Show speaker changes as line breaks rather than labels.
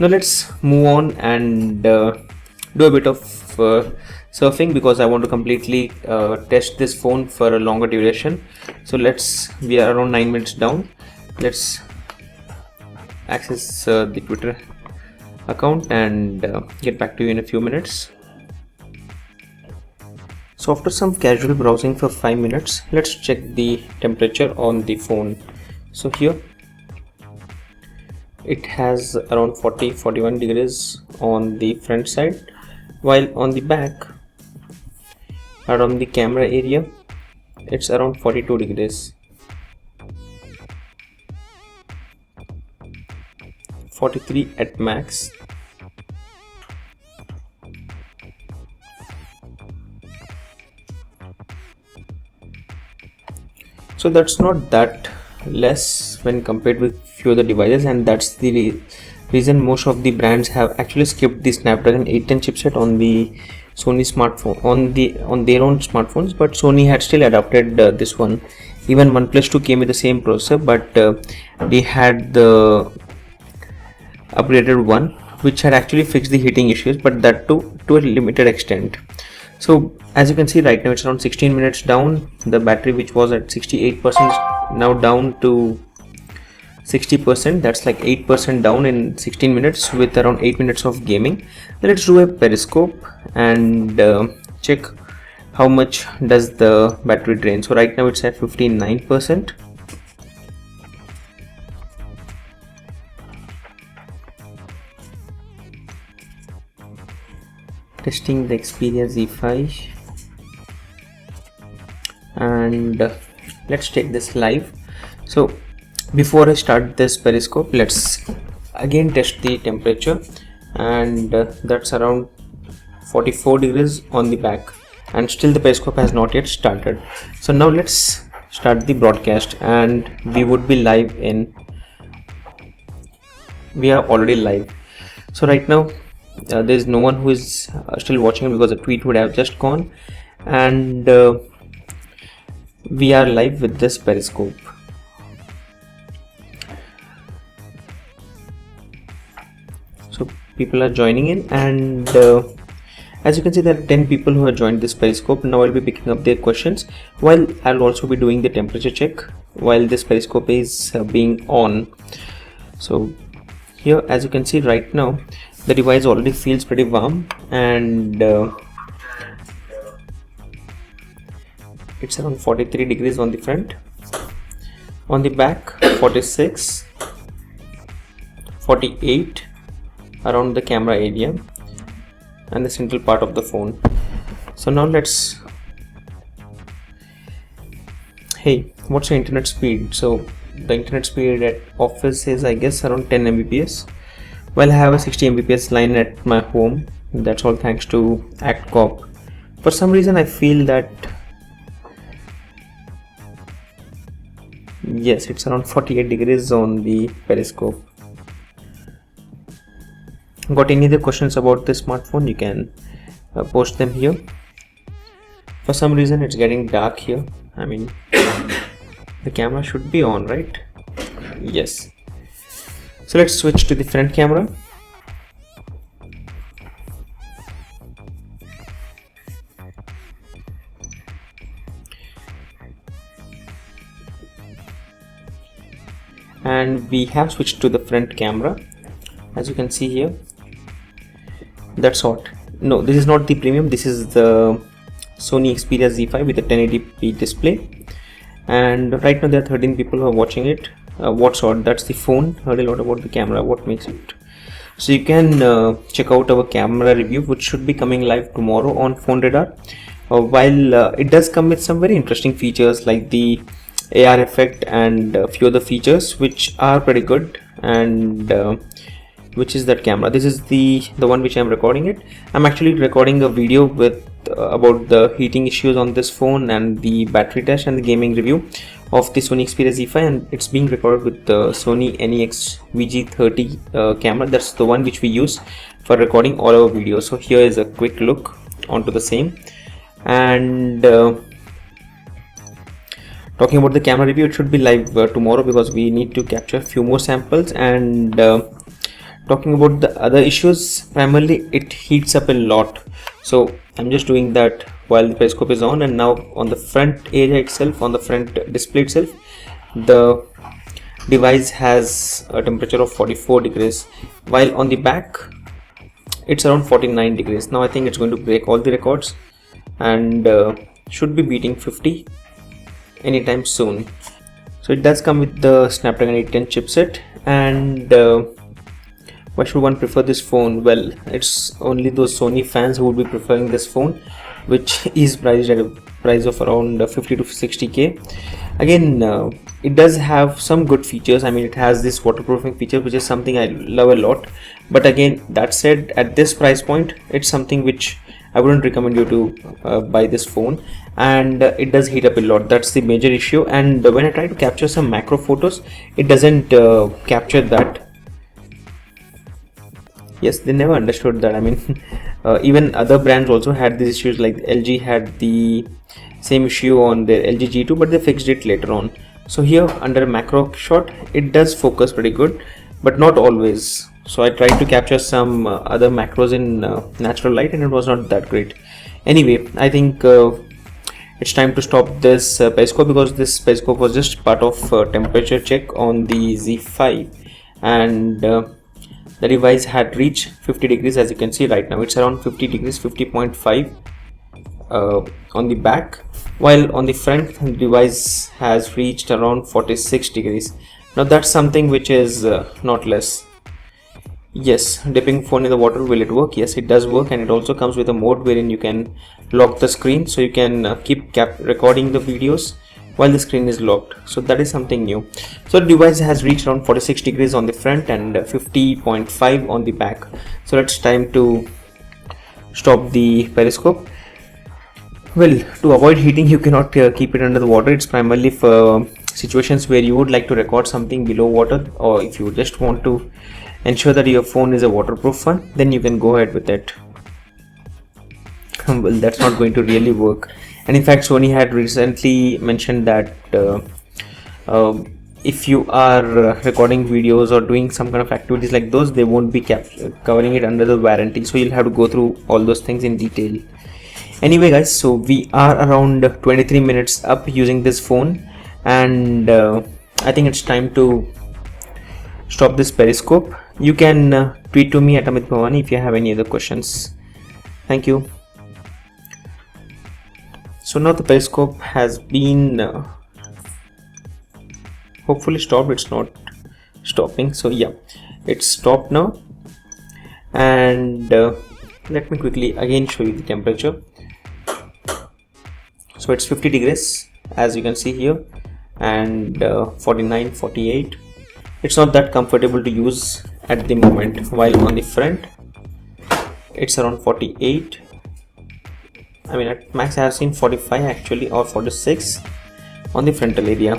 Now let's move on and do a bit of surfing, because I want to completely test this phone for a longer duration. So we are around 9 minutes down. Let's access the Twitter account and get back to you in a few minutes. So after some casual browsing for 5 minutes, let's check the temperature on the phone. So here it has around 41 degrees on the front side, while on the back around the camera area it's around 42 degrees, 43 at max. So that's not that less when compared with few other devices, and that's the reason most of the brands have actually skipped the Snapdragon 810 chipset on the Sony smartphone, on their own smartphones. But Sony had still adopted this one. Even OnePlus 2 came with the same processor, but they had the upgraded one which had actually fixed the heating issues, but that to a limited extent. So as you can see, right now it's around 16 minutes down. The battery, which was at 68%, now down to 60%. That's like 8% down in 16 minutes with around 8 minutes of gaming. Let's do a periscope and check how much does the battery drain. So right now it's at 59%. Testing the Xperia Z5, and let's take this live. So before I start this periscope, let's again test the temperature, and that's around 44 degrees on the back, and still the periscope has not yet started. So now let's start the broadcast, and we would be live we are already live. So right now there is no one who is still watching, because the tweet would have just gone, and we are live with this periscope. So people are joining in, and as you can see, there are 10 people who have joined this periscope. Now I'll be picking up their questions, while I'll also be doing the temperature check while this periscope is being on. So here, as you can see, right now the device already feels pretty warm, and it's around 43 degrees on the front. On the back, 46, 48 around the camera area and the central part of the phone. So now hey, what's your internet speed? So the internet speed at office is, I guess, around 10 Mbps. Well, I have a 60 Mbps line at my home. That's all thanks to ActCop. For some reason I feel that, yes, it's around 48 degrees on the periscope. Got any other questions about this smartphone? You can post them here. For some reason it's getting dark here. I mean, the camera should be on, right? Yes. So let's switch to the front camera. And we have switched to the front camera. As you can see here, that's hot. No, this is not the premium. This is the Sony Xperia Z5 with a 1080p display. And right now there are 13 people who are watching it. What's hot? That's the phone. Heard a lot about the camera. What makes it? So you can check out our camera review, which should be coming live tomorrow on PhoneRadar. While it does come with some very interesting features like the AR effect and a few other features which are pretty good. And which is that camera? This is the one which I'm recording it. I'm actually recording a video with about the heating issues on this phone and the battery test and the gaming review of the Sony Xperia Z5, and it's being recorded with the Sony NEX VG30 camera. That's the one which we use for recording all our videos. So here is a quick look onto the same. And talking about the camera review, it should be live tomorrow because we need to capture a few more samples. And talking about the other issues, primarily it heats up a lot. So I'm just doing that while the periscope is on, and now on the front area itself, on the front display itself, the device has a temperature of 44 degrees, while on the back it's around 49 degrees. Now I think it's going to break all the records and should be beating 50 anytime soon. So it does come with the Snapdragon 810 chipset. And why should one prefer this phone? Well, it's only those Sony fans who would be preferring this phone, which is priced at a price of around 50 to 60k. Again, it does have some good features. I mean, it has this waterproofing feature, which is something I love a lot. But again, that said, at this price point, it's something which I wouldn't recommend you to buy this phone, and it does heat up a lot. That's the major issue. And when I try to capture some macro photos, it doesn't capture that. Yes, they never understood that. I mean, even other brands also had these issues, like LG had the same issue on their LG G2, but they fixed it later on. So here under a macro shot, it does focus pretty good, but not always. So I tried to capture some other macros in natural light, and it was not that great. Anyway, I think it's time to stop this periscope, because this periscope was just part of temperature check on the Z5, and the device had reached 50 degrees. As you can see right now, it's around 50 degrees, 50.5 on the back, while on the front the device has reached around 46 degrees. Now that's something which is not less. Yes, dipping phone in the water, will it work? Yes, it does work, and it also comes with a mode wherein you can lock the screen, so you can keep recording the videos while the screen is locked. So that is something new. So the device has reached around 46 degrees on the front and 50.5 on the back. So it's time to stop the periscope. Well, to avoid heating, you cannot keep it under the water. It's primarily for situations where you would like to record something below water, or if you just want to ensure that your phone is a waterproof one, then you can go ahead with it. Well, that's not going to really work. And in fact, Sony had recently mentioned that if you are recording videos or doing some kind of activities like those, they won't be covering it under the warranty, so you'll have to go through all those things in detail. Anyway guys, so we are around 23 minutes up using this phone, and I think it's time to stop this periscope. You can tweet to me at Amit Bhavani if you have any other questions. Thank you. So now the periscope has been hopefully stopped. It's not stopping, so yeah, it's stopped now. And let me quickly again show you the temperature. So it's 50 degrees as you can see here, and 49, 48. It's not that comfortable to use at the moment, while on the front it's around 48. I mean, at max I have seen 45 actually, or 46 on the frontal area.